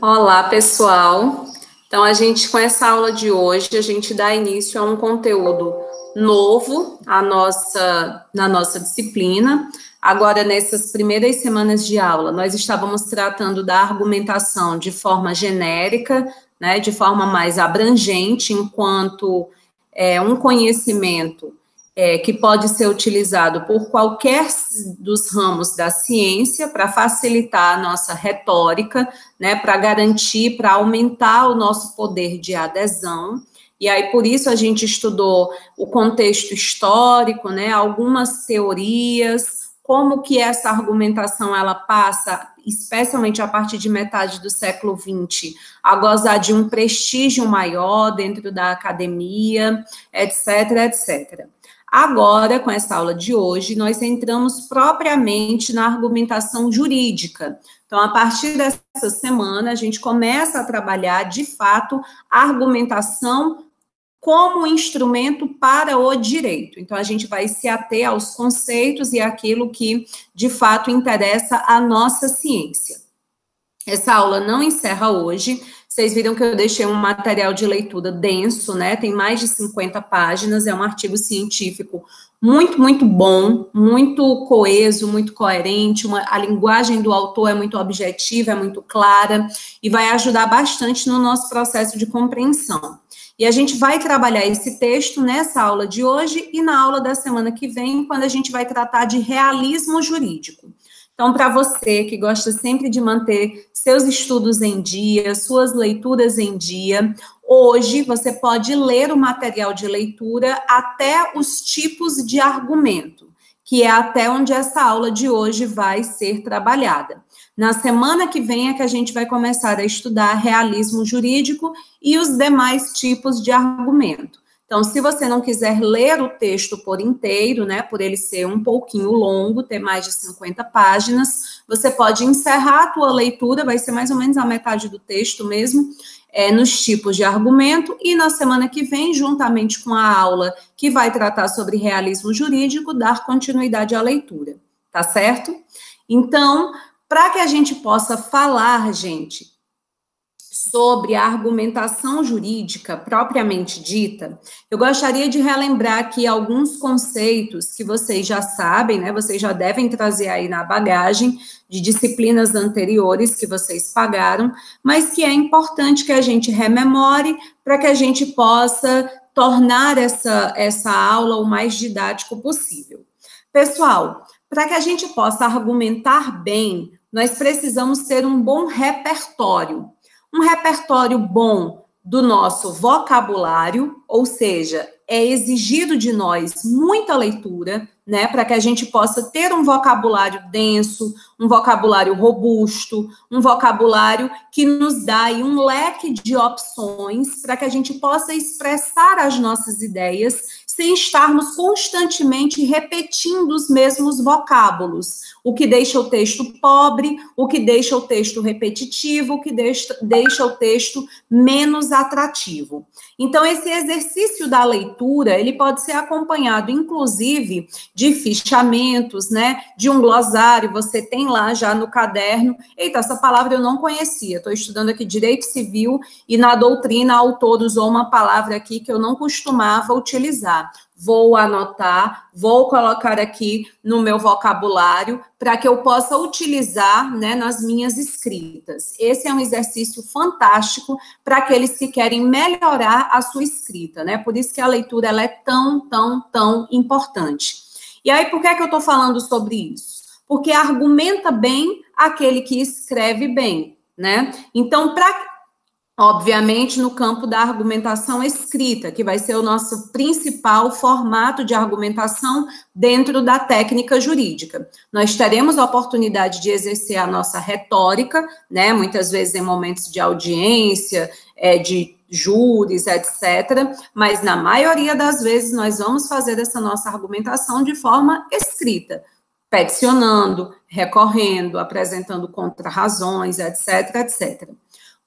Olá, pessoal. Então, com essa aula de hoje, a gente dá início a um conteúdo novo na nossa disciplina. Agora, nessas primeiras semanas de aula, nós estávamos tratando da argumentação de forma genérica, né, de forma mais abrangente, enquanto um conhecimento que pode ser utilizado por qualquer dos ramos da ciência para facilitar a nossa retórica, né, para garantir, para aumentar o nosso poder de adesão. E aí, por isso, a gente estudou o contexto histórico, né, algumas teorias, como que essa argumentação ela passa, especialmente a partir de metade do século XX, a gozar de um prestígio maior dentro da academia, etc., etc. Agora, com essa aula de hoje, nós entramos propriamente na argumentação jurídica. Então, a partir dessa semana, a gente começa a trabalhar, de fato, a argumentação como instrumento para o direito. Então, a gente vai se ater aos conceitos e àquilo que, de fato, interessa à nossa ciência. Essa aula não encerra hoje. Vocês viram que eu deixei um material de leitura denso, né? Tem mais de 50 páginas, é um artigo científico muito, muito bom, muito coeso, muito coerente, a linguagem do autor é muito objetiva, é muito clara, e vai ajudar bastante no nosso processo de compreensão. E a gente vai trabalhar esse texto nessa aula de hoje e na aula da semana que vem, quando a gente vai tratar de realismo jurídico. Então, para você que gosta sempre de manter seus estudos em dia, suas leituras em dia, hoje você pode ler o material de leitura até os tipos de argumento, que é até onde essa aula de hoje vai ser trabalhada. Na semana que vem é que a gente vai começar a estudar realismo jurídico e os demais tipos de argumento. Então, se você não quiser ler o texto por inteiro, né, por ele ser um pouquinho longo, ter mais de 50 páginas, você pode encerrar a tua leitura, vai ser mais ou menos a metade do texto mesmo, nos tipos de argumento, e na semana que vem, juntamente com a aula que vai tratar sobre realismo jurídico, dar continuidade à leitura, tá certo? Então, para que a gente possa falar, gente, sobre a argumentação jurídica propriamente dita, eu gostaria de relembrar aqui alguns conceitos que vocês já sabem, né? Vocês já devem trazer aí na bagagem de disciplinas anteriores que vocês pagaram, mas que é importante que a gente rememore para que a gente possa tornar essa aula o mais didático possível. Pessoal, para que a gente possa argumentar bem, nós precisamos ter um bom repertório. Um repertório bom do nosso vocabulário, ou seja, é exigido de nós muita leitura, né, para que a gente possa ter um vocabulário denso, um vocabulário robusto, um vocabulário que nos dá aí um leque de opções para que a gente possa expressar as nossas ideias sem estarmos constantemente repetindo os mesmos vocábulos, o que deixa o texto pobre, o que deixa o texto repetitivo, o que deixa o texto menos atrativo. Então, esse exercício da leitura, ele pode ser acompanhado, inclusive, de fichamentos, né, de um glossário, você tem lá já no caderno. Eita, essa palavra eu não conhecia, estou estudando aqui Direito Civil e na doutrina a autor usou uma palavra aqui que eu não costumava utilizar. Vou anotar, vou colocar aqui no meu vocabulário para que eu possa utilizar, né, nas minhas escritas. Esse é um exercício fantástico para aqueles que querem melhorar a sua escrita, né? Por isso que a leitura ela é tão importante. E aí, por que eu estou falando sobre isso? Porque argumenta bem aquele que escreve bem, né? Então, obviamente, no campo da argumentação escrita, que vai ser o nosso principal formato de argumentação dentro da técnica jurídica. Nós teremos a oportunidade de exercer a nossa retórica, né, muitas vezes em momentos de audiência, de júris, etc., mas na maioria das vezes nós vamos fazer essa nossa argumentação de forma escrita, peticionando, recorrendo, apresentando contra-razões, etc., etc.,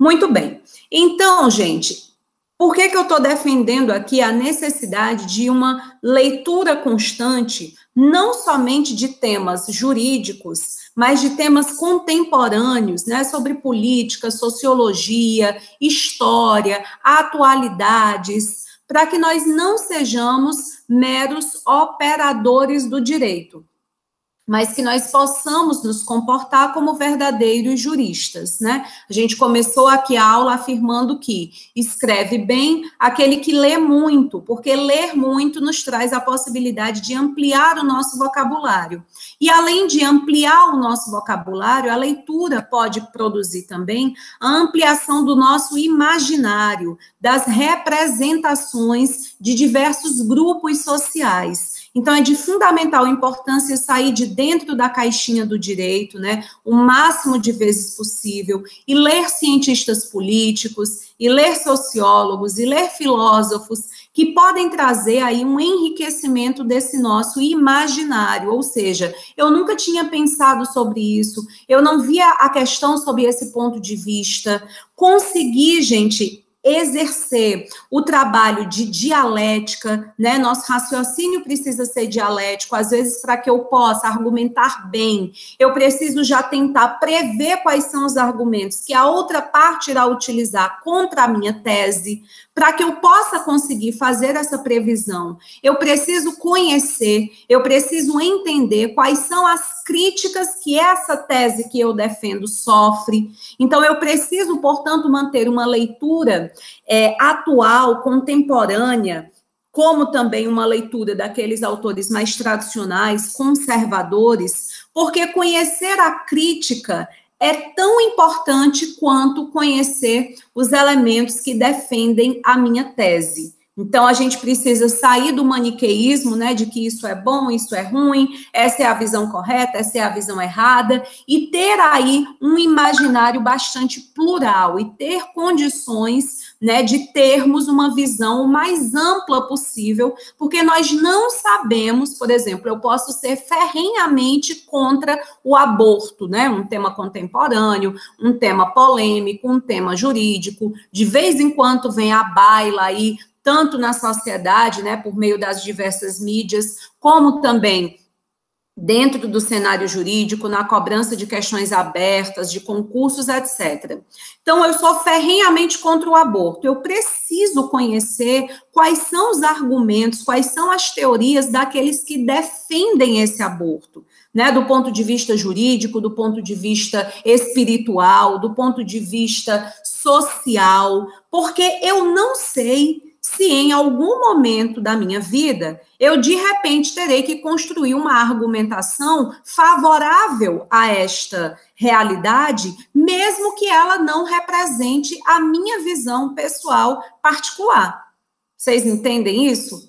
Muito bem. Então, gente, por que eu estou defendendo aqui a necessidade de uma leitura constante não somente de temas jurídicos, mas de temas contemporâneos, né, sobre política, sociologia, história, atualidades, para que nós não sejamos meros operadores do direito, mas que nós possamos nos comportar como verdadeiros juristas, né? A gente começou aqui a aula afirmando que escreve bem aquele que lê muito, porque ler muito nos traz a possibilidade de ampliar o nosso vocabulário. E além de ampliar o nosso vocabulário, a leitura pode produzir também a ampliação do nosso imaginário, das representações de diversos grupos sociais. Então, é de fundamental importância sair de dentro da caixinha do direito, né, o máximo de vezes possível, e ler cientistas políticos, e ler sociólogos, e ler filósofos, que podem trazer aí um enriquecimento desse nosso imaginário, ou seja, eu nunca tinha pensado sobre isso, eu não via a questão sob esse ponto de vista, consegui, gente, exercer o trabalho de dialética, né? Nosso raciocínio precisa ser dialético, às vezes para que eu possa argumentar bem, eu preciso já tentar prever quais são os argumentos que a outra parte irá utilizar contra a minha tese, para que eu possa conseguir fazer essa previsão. Eu preciso conhecer, eu preciso entender quais são as críticas que essa tese que eu defendo sofre. Então, eu preciso, portanto, manter uma leitura atual, contemporânea, como também uma leitura daqueles autores mais tradicionais, conservadores, porque conhecer a crítica é tão importante quanto conhecer os elementos que defendem a minha tese. Então, a gente precisa sair do maniqueísmo, né, de que isso é bom, isso é ruim, essa é a visão correta, essa é a visão errada, e ter aí um imaginário bastante plural, e ter condições, né, de termos uma visão o mais ampla possível, porque nós não sabemos, por exemplo, eu posso ser ferrenhamente contra o aborto, né, um tema contemporâneo, um tema polêmico, um tema jurídico, de vez em quando vem à baila aí, tanto na sociedade, né, por meio das diversas mídias, como também dentro do cenário jurídico, na cobrança de questões abertas, de concursos, etc. Então, eu sou ferrenhamente contra o aborto. Eu preciso conhecer quais são os argumentos, quais são as teorias daqueles que defendem esse aborto, né, do ponto de vista jurídico, do ponto de vista espiritual, do ponto de vista social, porque eu não sei se em algum momento da minha vida eu, de repente, terei que construir uma argumentação favorável a esta realidade, mesmo que ela não represente a minha visão pessoal particular. Vocês entendem isso?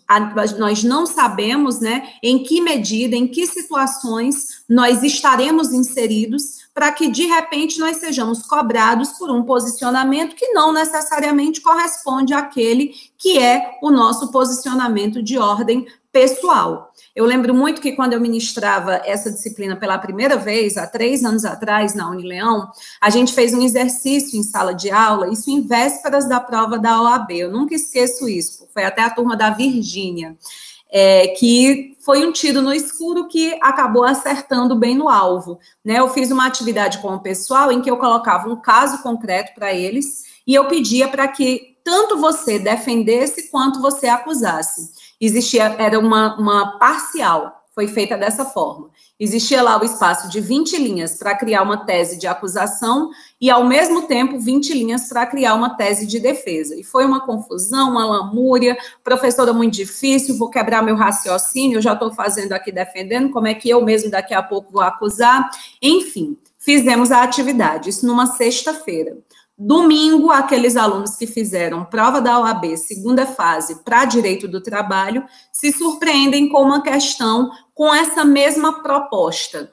Nós não sabemos, né, em que medida, em que situações nós estaremos inseridos para que, de repente, nós sejamos cobrados por um posicionamento que não necessariamente corresponde àquele que é o nosso posicionamento de ordem pessoal. Eu lembro muito que quando eu ministrava essa disciplina pela primeira vez, há 3 anos atrás, na Unileão, a gente fez um exercício em sala de aula, isso em vésperas da prova da OAB, eu nunca esqueço isso, foi até a turma da Virgínia, que foi um tiro no escuro que acabou acertando bem no alvo, né? Eu fiz uma atividade com o pessoal em que eu colocava um caso concreto para eles e eu pedia para que tanto você defendesse quanto você acusasse. Era uma parcial, foi feita dessa forma. Existia lá o espaço de 20 linhas para criar uma tese de acusação e, ao mesmo tempo, 20 linhas para criar uma tese de defesa. E foi uma confusão, uma lamúria, professora muito difícil, vou quebrar meu raciocínio, eu já estou fazendo aqui defendendo, como é que eu mesmo daqui a pouco vou acusar? Enfim, fizemos a atividade, isso numa sexta-feira. Domingo, aqueles alunos que fizeram prova da OAB, segunda fase, para direito do trabalho, se surpreendem com uma questão com essa mesma proposta.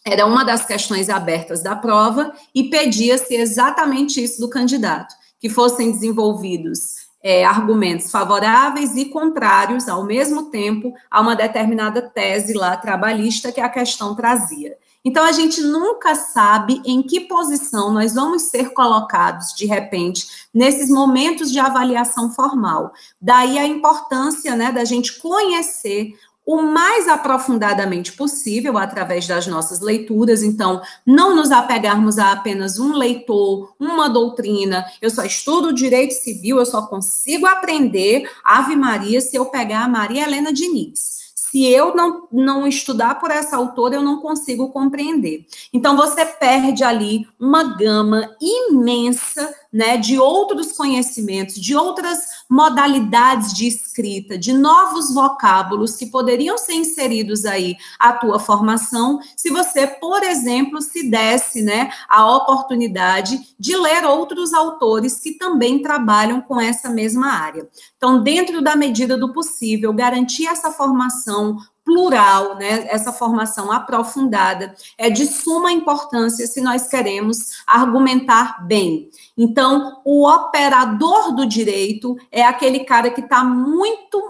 Era uma das questões abertas da prova e pedia-se exatamente isso do candidato, que fossem desenvolvidos argumentos favoráveis e contrários, ao mesmo tempo, a uma determinada tese lá trabalhista que a questão trazia. Então, a gente nunca sabe em que posição nós vamos ser colocados, de repente, nesses momentos de avaliação formal. Daí a importância, né, da gente conhecer o mais aprofundadamente possível através das nossas leituras. Então, não nos apegarmos a apenas um leitor, uma doutrina. Eu só estudo direito civil, eu só consigo aprender Ave Maria se eu pegar a Maria Helena Diniz. Se eu não estudar por essa autora, eu não consigo compreender. Então, você perde ali uma gama imensa, né, de outros conhecimentos, de outras modalidades de escrita, de novos vocábulos que poderiam ser inseridos aí à tua formação, se você, por exemplo, se desse, né, a oportunidade de ler outros autores que também trabalham com essa mesma área. Então, dentro da medida do possível, garantir essa formação plural, né, essa formação aprofundada, é de suma importância se nós queremos argumentar bem. Então, o operador do direito é aquele cara que está muito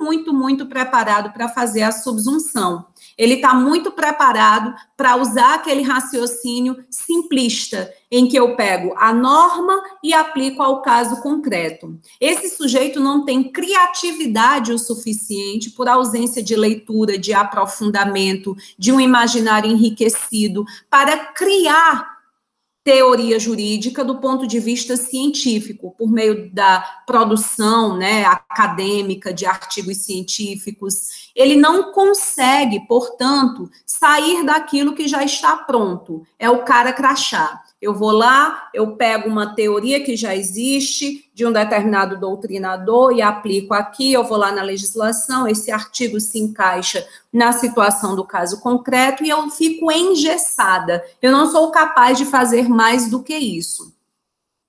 preparado para fazer a subsunção. Ele está muito preparado para usar aquele raciocínio simplista, em que eu pego a norma e aplico ao caso concreto. Esse sujeito não tem criatividade o suficiente, por ausência de leitura, de aprofundamento, de um imaginário enriquecido, para criar teoria jurídica do ponto de vista científico, por meio da produção, né, acadêmica de artigos científicos. Ele não consegue, portanto, sair daquilo que já está pronto. É o cara crachá. Eu vou lá, eu pego uma teoria que já existe de um determinado doutrinador e aplico aqui, eu vou lá na legislação, esse artigo se encaixa na situação do caso concreto e eu fico engessada. Eu não sou capaz de fazer mais do que isso.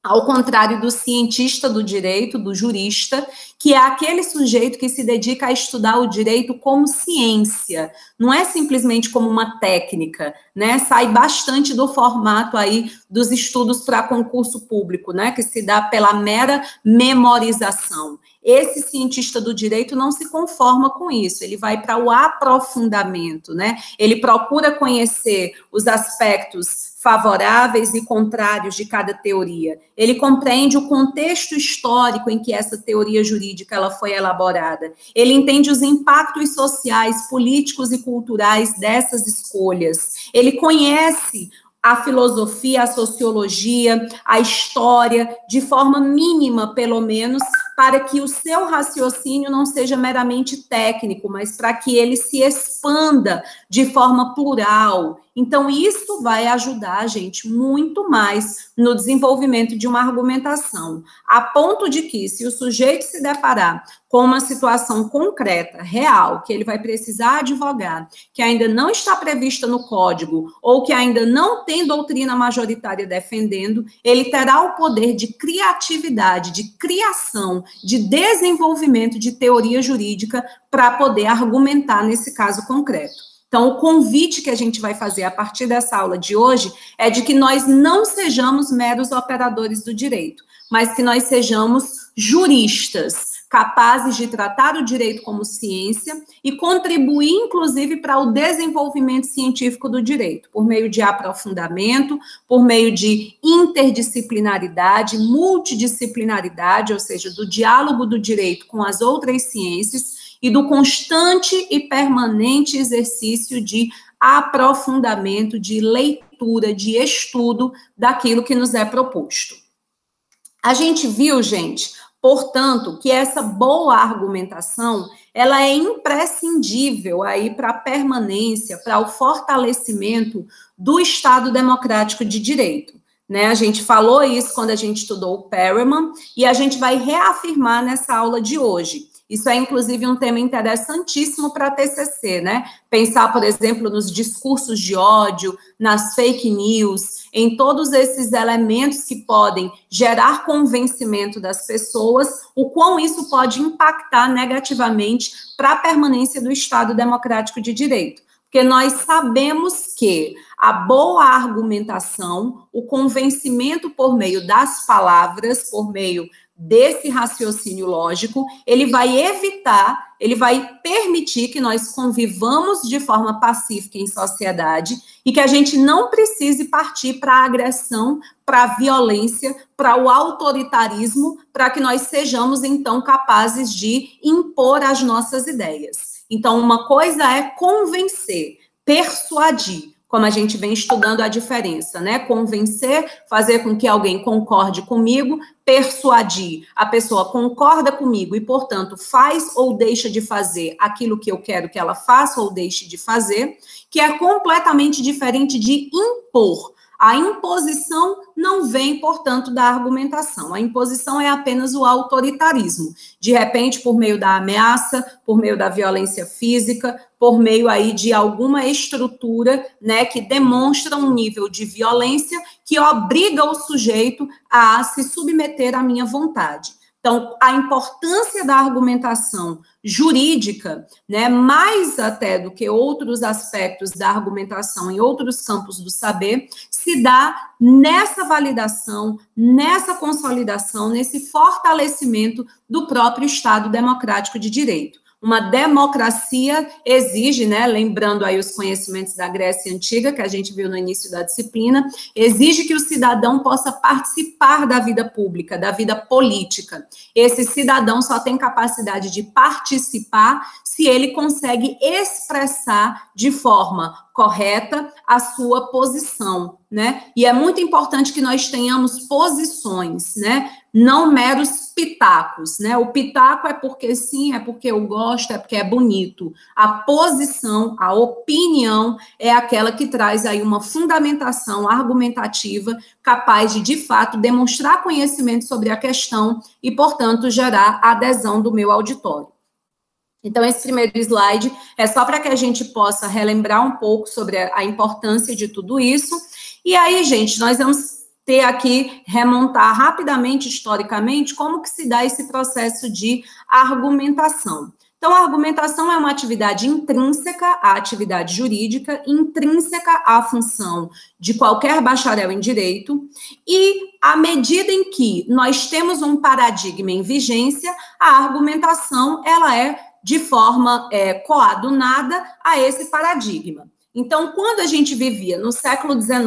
Ao contrário do cientista do direito, do jurista, que é aquele sujeito que se dedica a estudar o direito como ciência, não é simplesmente como uma técnica, né? Sai bastante do formato aí dos estudos para concurso público, né? Que se dá pela mera memorização. Esse cientista do direito não se conforma com isso, ele vai para o aprofundamento, né? Ele procura conhecer os aspectos favoráveis e contrários de cada teoria. Ele compreende o contexto histórico em que essa teoria jurídica ela foi elaborada. Ele entende os impactos sociais, políticos e culturais dessas escolhas. Ele conhece a filosofia, a sociologia, a história, de forma mínima, pelo menos, para que o seu raciocínio não seja meramente técnico, mas para que ele se expanda de forma plural. Então, isso vai ajudar a gente muito mais no desenvolvimento de uma argumentação, a ponto de que, se o sujeito se deparar com uma situação concreta, real, que ele vai precisar advogar, que ainda não está prevista no código, ou que ainda não tem doutrina majoritária defendendo, ele terá o poder de criatividade, de criação, de desenvolvimento de teoria jurídica para poder argumentar nesse caso concreto. Então, o convite que a gente vai fazer a partir dessa aula de hoje é de que nós não sejamos meros operadores do direito, mas que nós sejamos juristas, capazes de tratar o direito como ciência e contribuir, inclusive, para o desenvolvimento científico do direito, por meio de aprofundamento, por meio de interdisciplinaridade, multidisciplinaridade, ou seja, do diálogo do direito com as outras ciências, e do constante e permanente exercício de aprofundamento, de leitura, de estudo daquilo que nos é proposto. A gente viu, gente, portanto, que essa boa argumentação, ela é imprescindível aí para a permanência, para o fortalecimento do Estado democrático de direito. Né? A gente falou isso quando a gente estudou o Perelman e a gente vai reafirmar nessa aula de hoje. Isso é, inclusive, um tema interessantíssimo para a TCC, né? Pensar, por exemplo, nos discursos de ódio, nas fake news, em todos esses elementos que podem gerar convencimento das pessoas, o quão isso pode impactar negativamente para a permanência do Estado democrático de direito. Porque nós sabemos que a boa argumentação, o convencimento por meio das palavras, por meio desse raciocínio lógico, ele vai evitar, ele vai permitir que nós convivamos de forma pacífica em sociedade e que a gente não precise partir para a agressão, para a violência, para o autoritarismo, para que nós sejamos, então, capazes de impor as nossas ideias. Então, uma coisa é convencer, persuadir, como a gente vem estudando a diferença, né? Convencer, fazer com que alguém concorde comigo, persuadir. A pessoa concorda comigo e, portanto, faz ou deixa de fazer aquilo que eu quero que ela faça ou deixe de fazer, que é completamente diferente de impor. A imposição não vem, portanto, da argumentação. A imposição é apenas o autoritarismo. De repente, por meio da ameaça, por meio da violência física, por meio aí de alguma estrutura, né, que demonstra um nível de violência que obriga o sujeito a se submeter à minha vontade. Então, a importância da argumentação jurídica, né, mais até do que outros aspectos da argumentação em outros campos do saber, se dá nessa validação, nessa consolidação, nesse fortalecimento do próprio Estado democrático de direito. Uma democracia exige, né, lembrando aí os conhecimentos da Grécia Antiga, que a gente viu no início da disciplina, exige que o cidadão possa participar da vida pública, da vida política. Esse cidadão só tem capacidade de participar se ele consegue expressar de forma correta a sua posição, né? E é muito importante que nós tenhamos posições, né? Não meros pitacos, né? O pitaco é porque sim, é porque eu gosto, é porque é bonito. A posição, a opinião é aquela que traz aí uma fundamentação argumentativa capaz de fato, demonstrar conhecimento sobre a questão e, portanto, gerar adesão do meu auditório. Então, esse primeiro slide é só para que a gente possa relembrar um pouco sobre a importância de tudo isso. E aí, gente, nós vamos ter aqui, remontar rapidamente, historicamente, como que se dá esse processo de argumentação. Então, a argumentação é uma atividade intrínseca à atividade jurídica, intrínseca à função de qualquer bacharel em direito, e à medida em que nós temos um paradigma em vigência, a argumentação, ela é de forma coadunada a esse paradigma. Então, quando a gente vivia no século XIX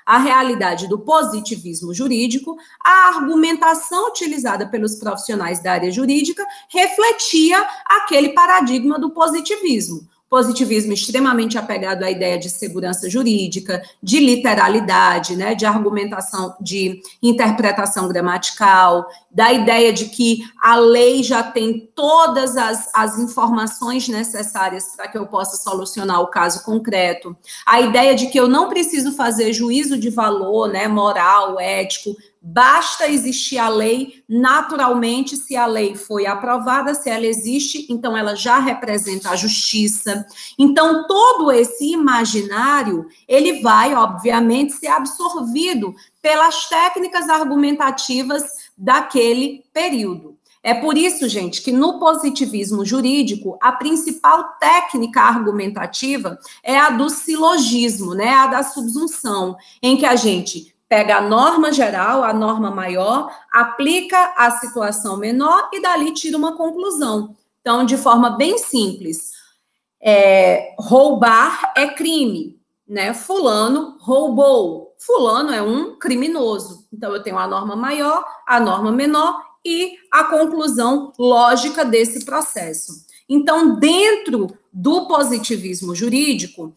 a realidade do positivismo jurídico, a argumentação utilizada pelos profissionais da área jurídica refletia aquele paradigma do positivismo. Positivismo extremamente apegado à ideia de segurança jurídica, de literalidade, né, de argumentação, de interpretação gramatical, da ideia de que a lei já tem todas as informações necessárias para que eu possa solucionar o caso concreto, a ideia de que eu não preciso fazer juízo de valor, né, moral, ético, basta existir a lei, naturalmente, se a lei foi aprovada, se ela existe, então ela já representa a justiça. Então, todo esse imaginário, ele vai, obviamente, ser absorvido pelas técnicas argumentativas daquele período. É por isso, gente, que no positivismo jurídico, a principal técnica argumentativa é a do silogismo, né, a da subsunção, em que a gente pega a norma geral, a norma maior, aplica a situação menor e dali tira uma conclusão. Então, de forma bem simples, roubar é crime, né? Fulano roubou. Fulano é um criminoso. Então, eu tenho a norma maior, a norma menor e a conclusão lógica desse processo. Então, dentro do positivismo jurídico,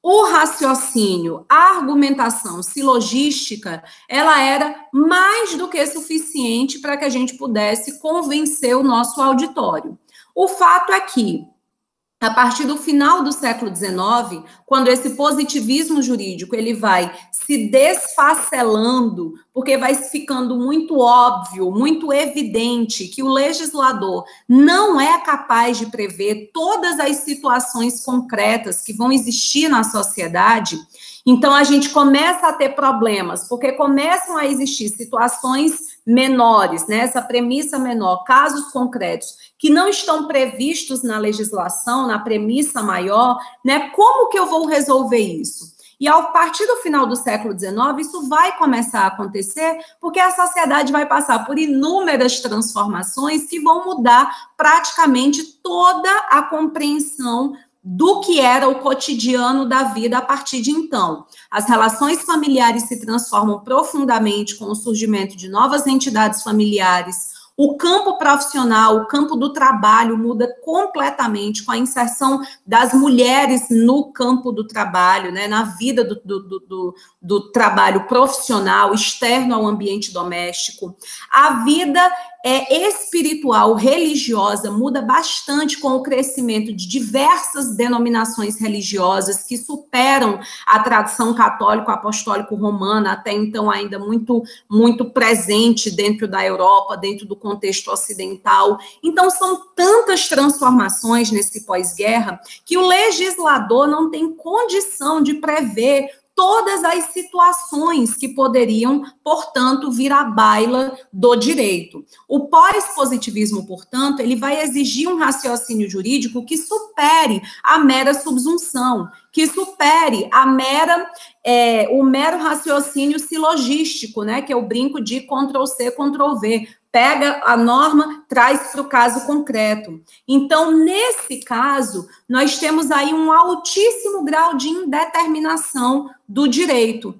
o raciocínio, a argumentação silogística, ela era mais do que suficiente para que a gente pudesse convencer o nosso auditório. O fato é que, a partir do final do século XIX, quando esse positivismo jurídico ele vai se desfacelando, porque vai ficando muito óbvio, muito evidente que o legislador não é capaz de prever todas as situações concretas que vão existir na sociedade, então a gente começa a ter problemas, porque começam a existir situações menores, né? Essa premissa menor, casos concretos que não estão previstos na legislação, na premissa maior, né? Como que eu vou resolver isso? E a partir do final do século XIX, isso vai começar a acontecer, porque a sociedade vai passar por inúmeras transformações que vão mudar praticamente toda a compreensão do que era o cotidiano da vida a partir de então. As relações familiares se transformam profundamente com o surgimento de novas entidades familiares, O campo profissional, o campo do trabalho muda completamente com a inserção das mulheres no campo do trabalho, né, na vida do trabalho profissional, externo ao ambiente doméstico. A vida espiritual, religiosa, muda bastante com o crescimento de diversas denominações religiosas que superam a tradição católico-apostólico-romana, até então ainda muito presente dentro da Europa, dentro do contexto ocidental. Então, são tantas transformações nesse pós-guerra que o legislador não tem condição de prever todas as situações que poderiam, portanto, vir à baila do direito. O pós-positivismo, portanto, ele vai exigir um raciocínio jurídico que supere a mera subsunção, que supere o mero raciocínio silogístico, né, que é o brinco de Ctrl+C, Ctrl+V. Pega a norma, traz para o caso concreto. Então, nesse caso, nós temos aí um altíssimo grau de indeterminação do direito.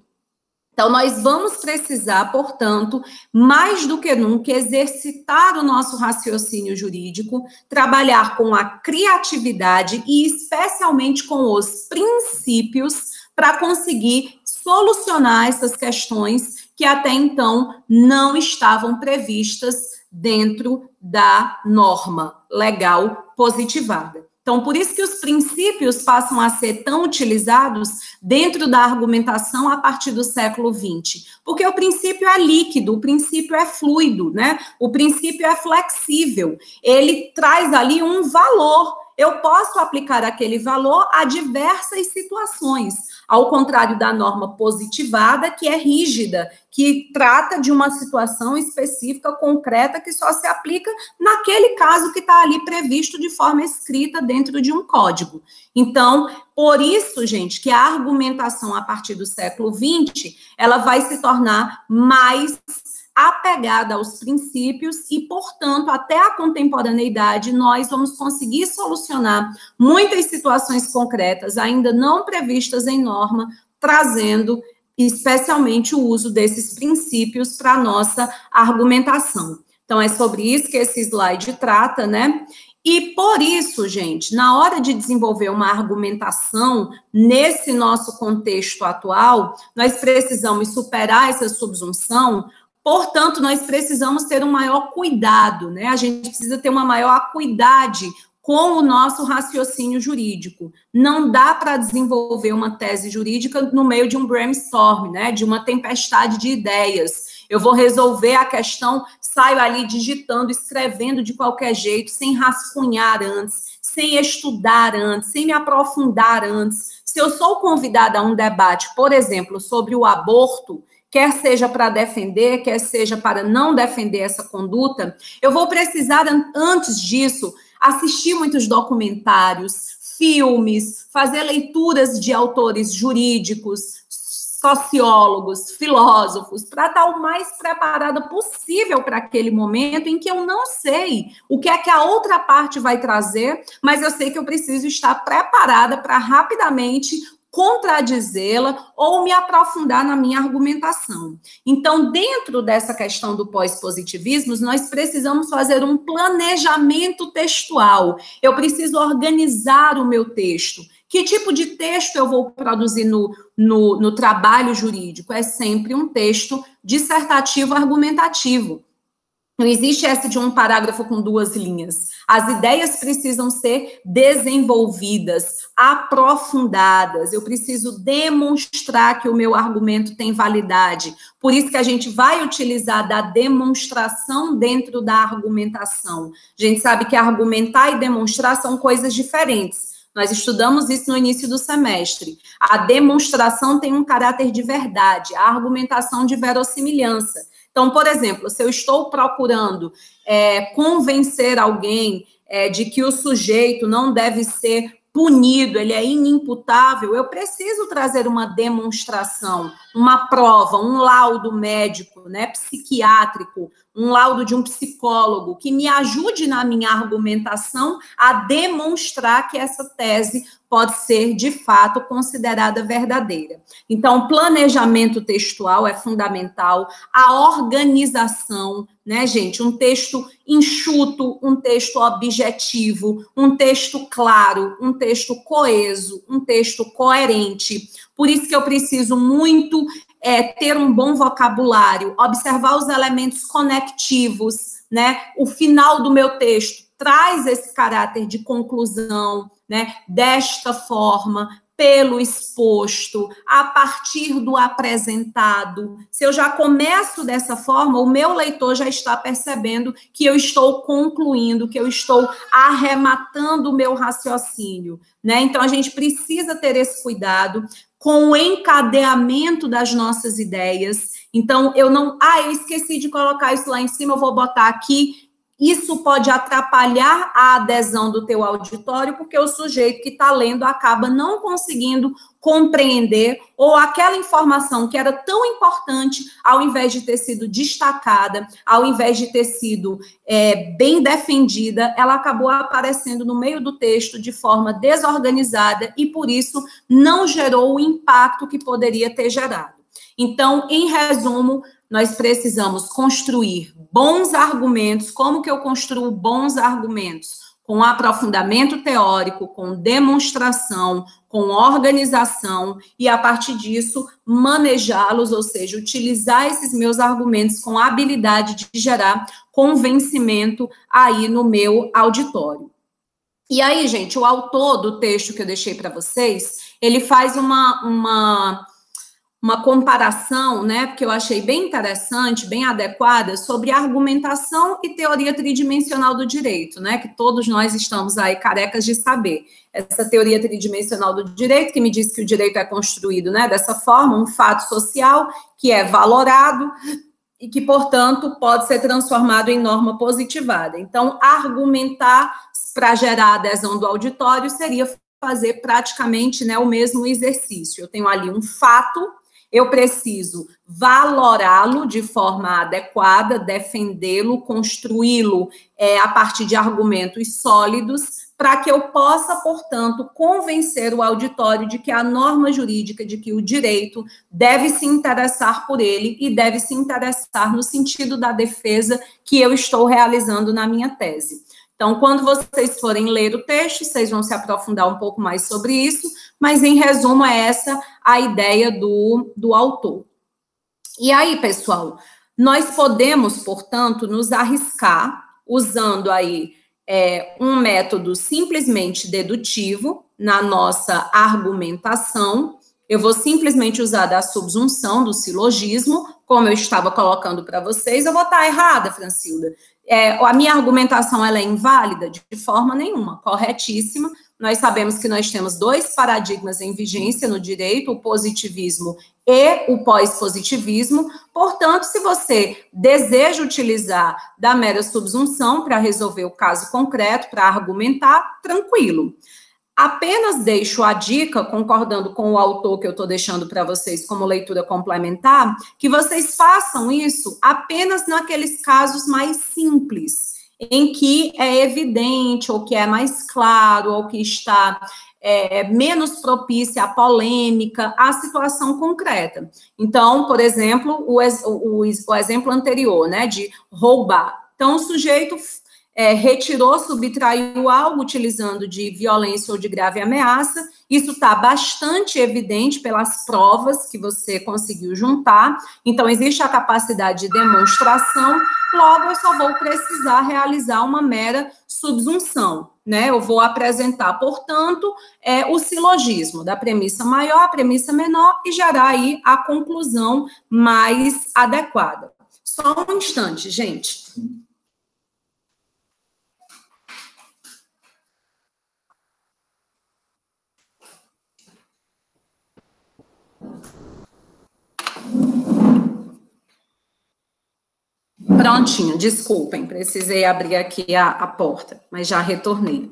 Então, nós vamos precisar, portanto, mais do que nunca, exercitar o nosso raciocínio jurídico, trabalhar com a criatividade e, especialmente, com os princípios para conseguir solucionar essas questões que até então não estavam previstas dentro da norma legal positivada. Então, por isso que os princípios passam a ser tão utilizados dentro da argumentação a partir do século XX. Porque o princípio é líquido, o princípio é fluido, né? O princípio é flexível. Ele traz ali um valor. Eu posso aplicar aquele valor a diversas situações, ao contrário da norma positivada, que é rígida, que trata de uma situação específica, concreta, que só se aplica naquele caso que está ali previsto de forma escrita dentro de um código. Então, por isso, gente, que a argumentação a partir do século XX, ela vai se tornar mais apegada aos princípios e, portanto, até a contemporaneidade, nós vamos conseguir solucionar muitas situações concretas ainda não previstas em norma, trazendo especialmente o uso desses princípios para a nossa argumentação. Então, é sobre isso que esse slide trata, né? E por isso, gente, na hora de desenvolver uma argumentação nesse nosso contexto atual, nós precisamos superar essa subsunção. Portanto, nós precisamos ter um maior cuidado, né? A gente precisa ter uma maior acuidade com o nosso raciocínio jurídico. Não dá para desenvolver uma tese jurídica no meio de um brainstorm, né? De uma tempestade de ideias. Eu vou resolver a questão, saio ali digitando, escrevendo de qualquer jeito, sem rascunhar antes, sem estudar antes, sem me aprofundar antes. Se eu sou convidada a um debate, por exemplo, sobre o aborto, quer seja para defender, quer seja para não defender essa conduta, eu vou precisar, antes disso, assistir muitos documentários, filmes, fazer leituras de autores jurídicos, sociólogos, filósofos, para estar o mais preparada possível para aquele momento em que eu não sei o que é que a outra parte vai trazer, mas eu sei que eu preciso estar preparada para rapidamente contradizê-la ou me aprofundar na minha argumentação. Então, dentro dessa questão do pós-positivismo, nós precisamos fazer um planejamento textual. Eu preciso organizar o meu texto. Que tipo de texto eu vou produzir no trabalho jurídico? É sempre um texto dissertativo argumentativo. Não existe essa de um parágrafo com 2 linhas. As ideias precisam ser desenvolvidas, aprofundadas. Eu preciso demonstrar que o meu argumento tem validade. Por isso que a gente vai utilizar da demonstração dentro da argumentação. A gente sabe que argumentar e demonstrar são coisas diferentes. Nós estudamos isso no início do semestre. A demonstração tem um caráter de verdade, a argumentação de verossimilhança. Então, por exemplo, se eu estou procurando convencer alguém de que o sujeito não deve ser punido, ele é inimputável, eu preciso trazer uma demonstração, uma prova, um laudo médico, né, psiquiátrico, um laudo de um psicólogo que me ajude na minha argumentação a demonstrar que essa tese pode ser, de fato, considerada verdadeira. Então, planejamento textual é fundamental, a organização né, gente? Um texto enxuto, um texto objetivo, um texto claro, um texto coeso, um texto coerente. Por isso que eu preciso muito ter um bom vocabulário, observar os elementos conectivos, né? O final do meu texto traz esse caráter de conclusão, né? Desta forma, pelo exposto, a partir do apresentado. Se eu já começo dessa forma, o meu leitor já está percebendo que eu estou concluindo, que eu estou arrematando o meu raciocínio, né? Então, a gente precisa ter esse cuidado com o encadeamento das nossas ideias. Então, eu esqueci de colocar isso lá em cima, eu vou botar aqui. Isso pode atrapalhar a adesão do teu auditório, porque o sujeito que está lendo acaba não conseguindo compreender, ou aquela informação que era tão importante, ao invés de ter sido destacada, ao invés de ter sido bem defendida, ela acabou aparecendo no meio do texto de forma desorganizada e, por isso, não gerou o impacto que poderia ter gerado. Então, em resumo, nós precisamos construir bons argumentos. Como que eu construo bons argumentos? Com aprofundamento teórico, com demonstração, com organização, e a partir disso, manejá-los, ou seja, utilizar esses meus argumentos com a habilidade de gerar convencimento aí no meu auditório. E aí, gente, o autor do texto que eu deixei para vocês, ele faz uma comparação, né, porque eu achei bem interessante, bem adequada, sobre argumentação e teoria tridimensional do direito, né, que todos nós estamos aí carecas de saber. Essa teoria tridimensional do direito, que me diz que o direito é construído, né, dessa forma, um fato social que é valorado e que, portanto, pode ser transformado em norma positivada. Então, argumentar para gerar adesão do auditório seria fazer praticamente, né, o mesmo exercício. Eu tenho ali um fato, eu preciso valorá-lo de forma adequada, defendê-lo, construí-lo a partir de argumentos sólidos, para que eu possa, portanto, convencer o auditório de que a norma jurídica, de que o direito deve se interessar por ele e deve se interessar no sentido da defesa que eu estou realizando na minha tese. Então, quando vocês forem ler o texto, vocês vão se aprofundar um pouco mais sobre isso, mas, em resumo, é essa a ideia do autor. E aí, pessoal, nós podemos, portanto, nos arriscar usando aí um método simplesmente dedutivo na nossa argumentação. Eu vou simplesmente usar da subsunção, do silogismo, como eu estava colocando para vocês. Eu vou estar errada, Francilda. A minha argumentação ela é inválida? De forma nenhuma, corretíssima. Nós sabemos que nós temos dois paradigmas em vigência no direito, o positivismo e o pós-positivismo. Portanto, se você deseja utilizar da mera subsunção para resolver o caso concreto, para argumentar, tranquilo. Apenas deixo a dica, concordando com o autor que eu estou deixando para vocês como leitura complementar, que vocês façam isso apenas naqueles casos mais simples, em que é evidente, ou que é mais claro, ou que está menos propícia à polêmica, à situação concreta. Então, por exemplo, o exemplo anterior, né, de roubar. Então, o sujeito retirou, subtraiu algo utilizando de violência ou de grave ameaça. Isso está bastante evidente pelas provas que você conseguiu juntar. Então, existe a capacidade de demonstração, logo eu só vou precisar realizar uma mera subsunção, né? Eu vou apresentar, portanto, o silogismo da premissa maior à premissa menor e gerar aí a conclusão mais adequada. Só um instante, gente. Prontinho, desculpem, precisei abrir aqui a porta, mas já retornei.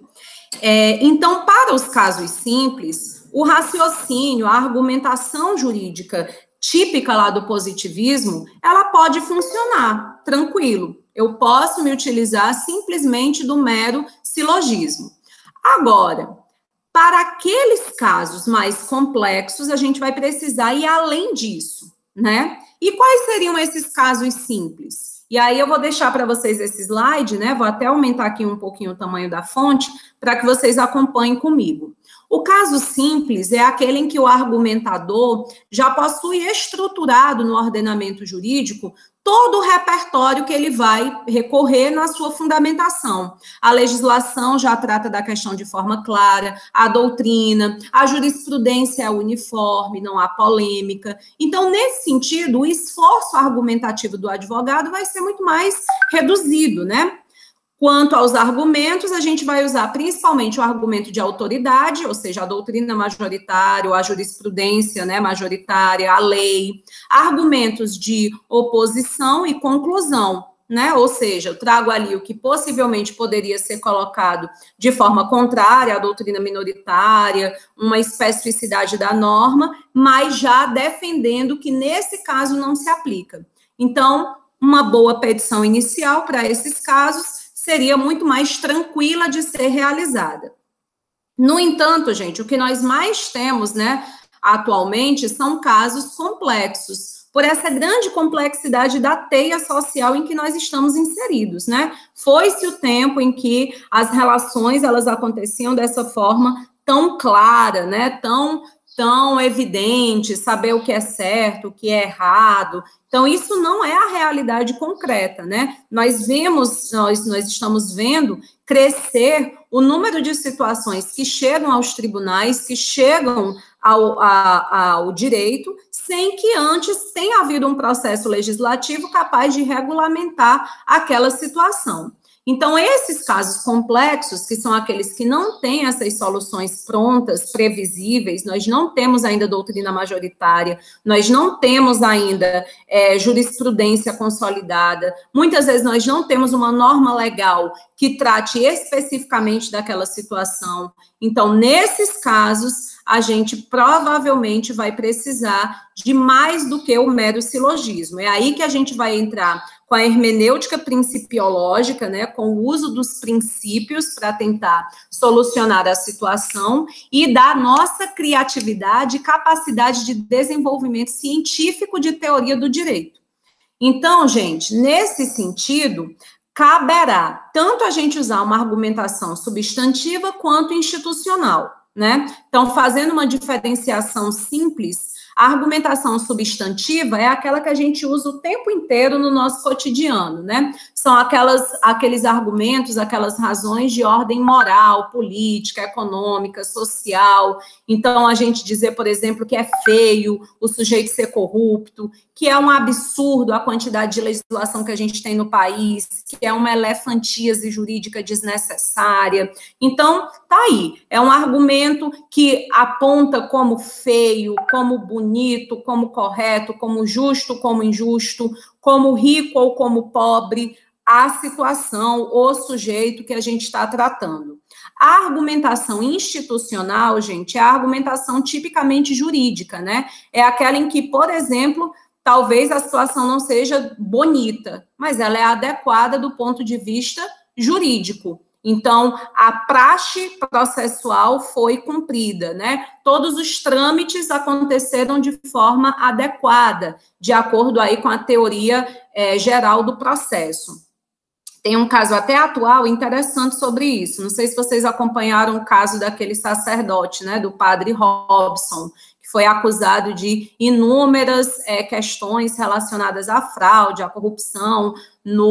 Então, para os casos simples, o raciocínio, a argumentação jurídica típica lá do positivismo, ela pode funcionar, tranquilo. Eu posso me utilizar simplesmente do mero silogismo. Agora, para aqueles casos mais complexos, a gente vai precisar ir além disso, né? E quais seriam esses casos simples? E aí eu vou deixar para vocês esse slide, né? Vou até aumentar aqui um pouquinho o tamanho da fonte para que vocês acompanhem comigo. O caso simples é aquele em que o argumentador já possui estruturado no ordenamento jurídico todo o repertório que ele vai recorrer na sua fundamentação. A legislação já trata da questão de forma clara, a doutrina, a jurisprudência é uniforme, não há polêmica. Então, nesse sentido, o esforço argumentativo do advogado vai ser muito mais reduzido, né? Quanto aos argumentos, a gente vai usar principalmente o argumento de autoridade, ou seja, a doutrina majoritária, a jurisprudência, né, majoritária, a lei, argumentos de oposição e conclusão, né, ou seja, eu trago ali o que possivelmente poderia ser colocado de forma contrária à doutrina minoritária, uma especificidade da norma, mas já defendendo que nesse caso não se aplica. Então, uma boa petição inicial para esses casos seria muito mais tranquila de ser realizada. No entanto, gente, o que nós mais temos, né, atualmente, são casos complexos, por essa grande complexidade da teia social em que nós estamos inseridos, né? Foi-se o tempo em que as relações, elas aconteciam dessa forma tão clara, né, tão evidente, saber o que é certo, o que é errado. Então, isso não é a realidade concreta, né? Nós estamos vendo crescer o número de situações que chegam aos tribunais, que chegam ao direito, sem que antes tenha havido um processo legislativo capaz de regulamentar aquela situação. Então, esses casos complexos, que são aqueles que não têm essas soluções prontas, previsíveis, nós não temos ainda doutrina majoritária, nós não temos ainda jurisprudência consolidada, muitas vezes nós não temos uma norma legal que trate especificamente daquela situação. Então, nesses casos, a gente provavelmente vai precisar de mais do que o mero silogismo. É aí que a gente vai entrar com a hermenêutica principiológica, né, com o uso dos princípios para tentar solucionar a situação e da nossa criatividade e capacidade de desenvolvimento científico de teoria do direito. Então, gente, nesse sentido, caberá tanto a gente usar uma argumentação substantiva quanto institucional, né? Então, fazendo uma diferenciação simples, a argumentação substantiva é aquela que a gente usa o tempo inteiro no nosso cotidiano, né? São aqueles argumentos, aquelas razões de ordem moral, política, econômica, social. Então, a gente dizer, por exemplo, que é feio o sujeito ser corrupto, que é um absurdo a quantidade de legislação que a gente tem no país, que é uma elefantíase jurídica desnecessária. Então, tá aí. É um argumento que aponta como feio, como bonito, como correto, como justo, como injusto, como rico ou como pobre, a situação, o sujeito que a gente está tratando. A argumentação institucional, gente, é a argumentação tipicamente jurídica, né? É aquela em que, por exemplo, talvez a situação não seja bonita, mas ela é adequada do ponto de vista jurídico. Então, a praxe processual foi cumprida, né? Todos os trâmites aconteceram de forma adequada, de acordo aí com a teoria geral do processo. Tem um caso até atual interessante sobre isso. Não sei se vocês acompanharam o caso daquele sacerdote, né, do padre Robson, que foi acusado de inúmeras questões relacionadas à fraude, à corrupção, no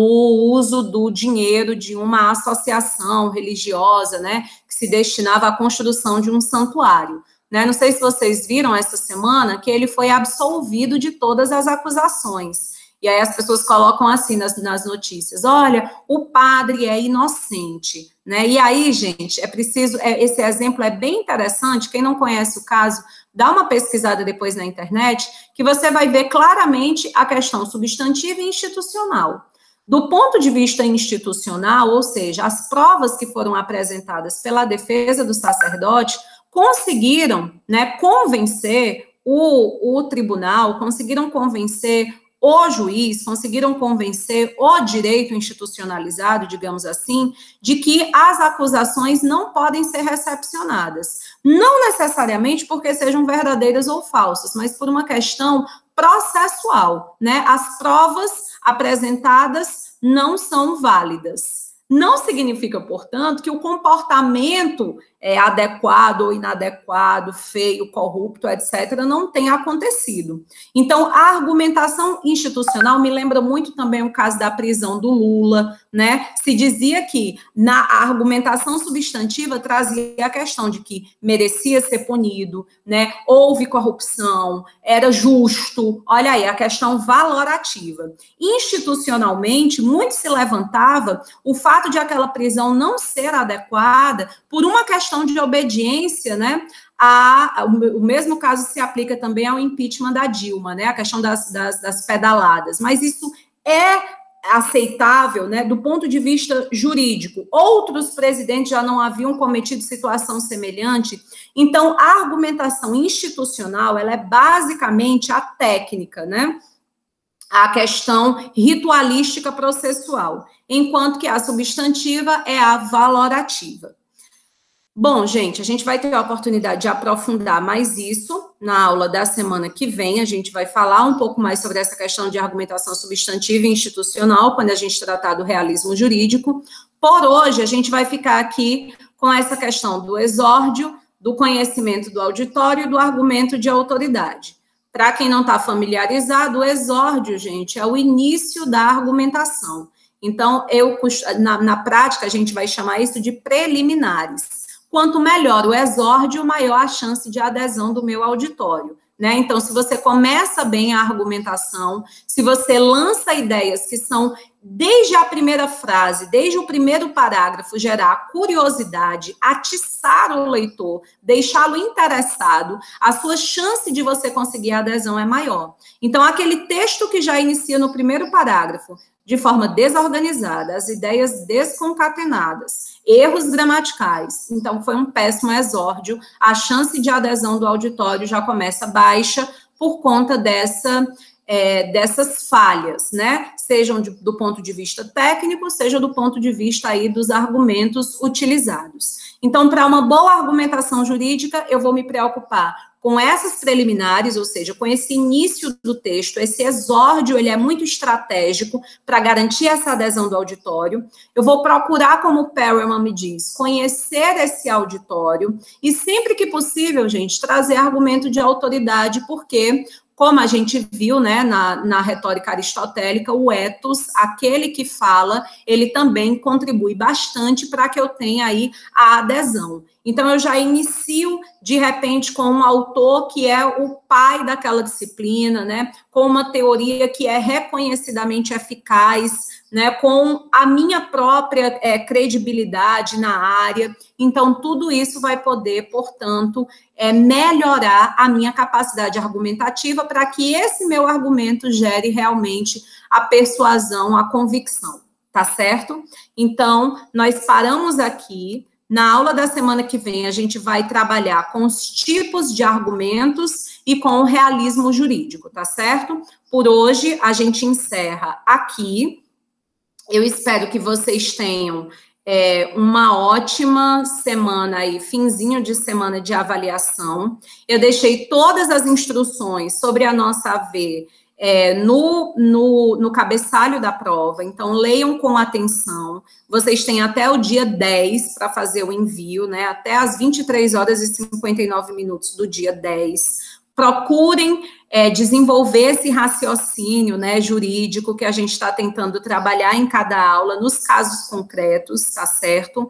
uso do dinheiro de uma associação religiosa, né, que se destinava à construção de um santuário. Né? Não sei se vocês viram essa semana que ele foi absolvido de todas as acusações. E aí as pessoas colocam assim nas notícias, olha, o padre é inocente, né? E aí, gente, é preciso, esse exemplo é bem interessante, quem não conhece o caso, dá uma pesquisada depois na internet, que você vai ver claramente a questão substantiva e institucional. Do ponto de vista institucional, ou seja, as provas que foram apresentadas pela defesa do sacerdote conseguiram, né, convencer o tribunal, conseguiram convencer o juiz, conseguiram convencer o direito institucionalizado, digamos assim, de que as acusações não podem ser recepcionadas. Não necessariamente porque sejam verdadeiras ou falsas, mas por uma questão processual, né? As provas apresentadas não são válidas. Não significa, portanto, que o comportamento adequado ou inadequado, feio, corrupto, etc., não tenha acontecido. Então, a argumentação institucional me lembra muito também o caso da prisão do Lula, né? Se dizia que na argumentação substantiva trazia a questão de que merecia ser punido, né? Houve corrupção, era justo. Olha aí, a questão valorativa. Institucionalmente, muito se levantava o fato de aquela prisão não ser adequada por uma questão de obediência, né? O mesmo caso se aplica também ao impeachment da Dilma, né? A questão das pedaladas. Mas isso é aceitável, né, do ponto de vista jurídico. Outros presidentes já não haviam cometido situação semelhante. Então, a argumentação institucional, ela é basicamente a técnica, né? A questão ritualística processual, enquanto que a substantiva é a valorativa. Bom, gente, a gente vai ter a oportunidade de aprofundar mais isso na aula da semana que vem. A gente vai falar um pouco mais sobre essa questão de argumentação substantiva e institucional, quando a gente tratar do realismo jurídico. Por hoje, a gente vai ficar aqui com essa questão do exórdio, do conhecimento do auditório e do argumento de autoridade. Para quem não está familiarizado, o exórdio, gente, é o início da argumentação. Então, na prática, a gente vai chamar isso de preliminares. Quanto melhor o exórdio, maior a chance de adesão do meu auditório, né? Então, se você começa bem a argumentação, se você lança ideias que são, desde a primeira frase, desde o primeiro parágrafo, gerar curiosidade, atiçar o leitor, deixá-lo interessado, a sua chance de você conseguir a adesão é maior. Então, aquele texto que já inicia no primeiro parágrafo, de forma desorganizada, as ideias desconcatenadas, erros gramaticais. Então, foi um péssimo exórdio. A chance de adesão do auditório já começa baixa por conta dessas falhas, né? Sejam do ponto de vista técnico, seja do ponto de vista aí dos argumentos utilizados. Então, para uma boa argumentação jurídica, eu vou me preocupar com essas preliminares, ou seja, com esse início do texto, esse exórdio, ele é muito estratégico para garantir essa adesão do auditório. Eu vou procurar, como o Perelman me diz, conhecer esse auditório e, sempre que possível, gente, trazer argumento de autoridade, porque, como a gente viu, né, na retórica aristotélica, o ethos, aquele que fala, ele também contribui bastante para que eu tenha aí a adesão. Então, eu já inicio, de repente, com um autor que é o pai daquela disciplina, né, com uma teoria que é reconhecidamente eficaz, né, com a minha própria credibilidade na área. Então, tudo isso vai poder, portanto, melhorar a minha capacidade argumentativa para que esse meu argumento gere realmente a persuasão, a convicção, tá certo? Então, nós paramos aqui. Na aula da semana que vem, a gente vai trabalhar com os tipos de argumentos e com o realismo jurídico, tá certo? Por hoje, a gente encerra aqui. Eu espero que vocês tenham uma ótima semana aí, finzinho de semana de avaliação. Eu deixei todas as instruções sobre a nossa AV no cabeçalho da prova, então leiam com atenção. Vocês têm até o dia 10 para fazer o envio, né? Até as 23h59 do dia 10. Procurem desenvolver esse raciocínio, né, jurídico que a gente está tentando trabalhar em cada aula, nos casos concretos, tá certo?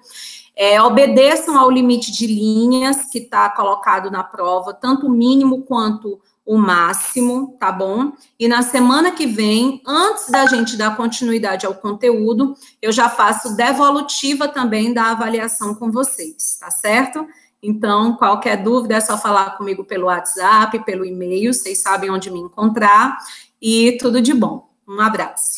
Obedeçam ao limite de linhas que está colocado na prova, tanto o mínimo quanto o máximo, tá bom? E na semana que vem, antes da gente dar continuidade ao conteúdo, eu já faço devolutiva também da avaliação com vocês, tá certo? Então, qualquer dúvida é só falar comigo pelo WhatsApp, pelo e-mail, vocês sabem onde me encontrar, e tudo de bom. Um abraço.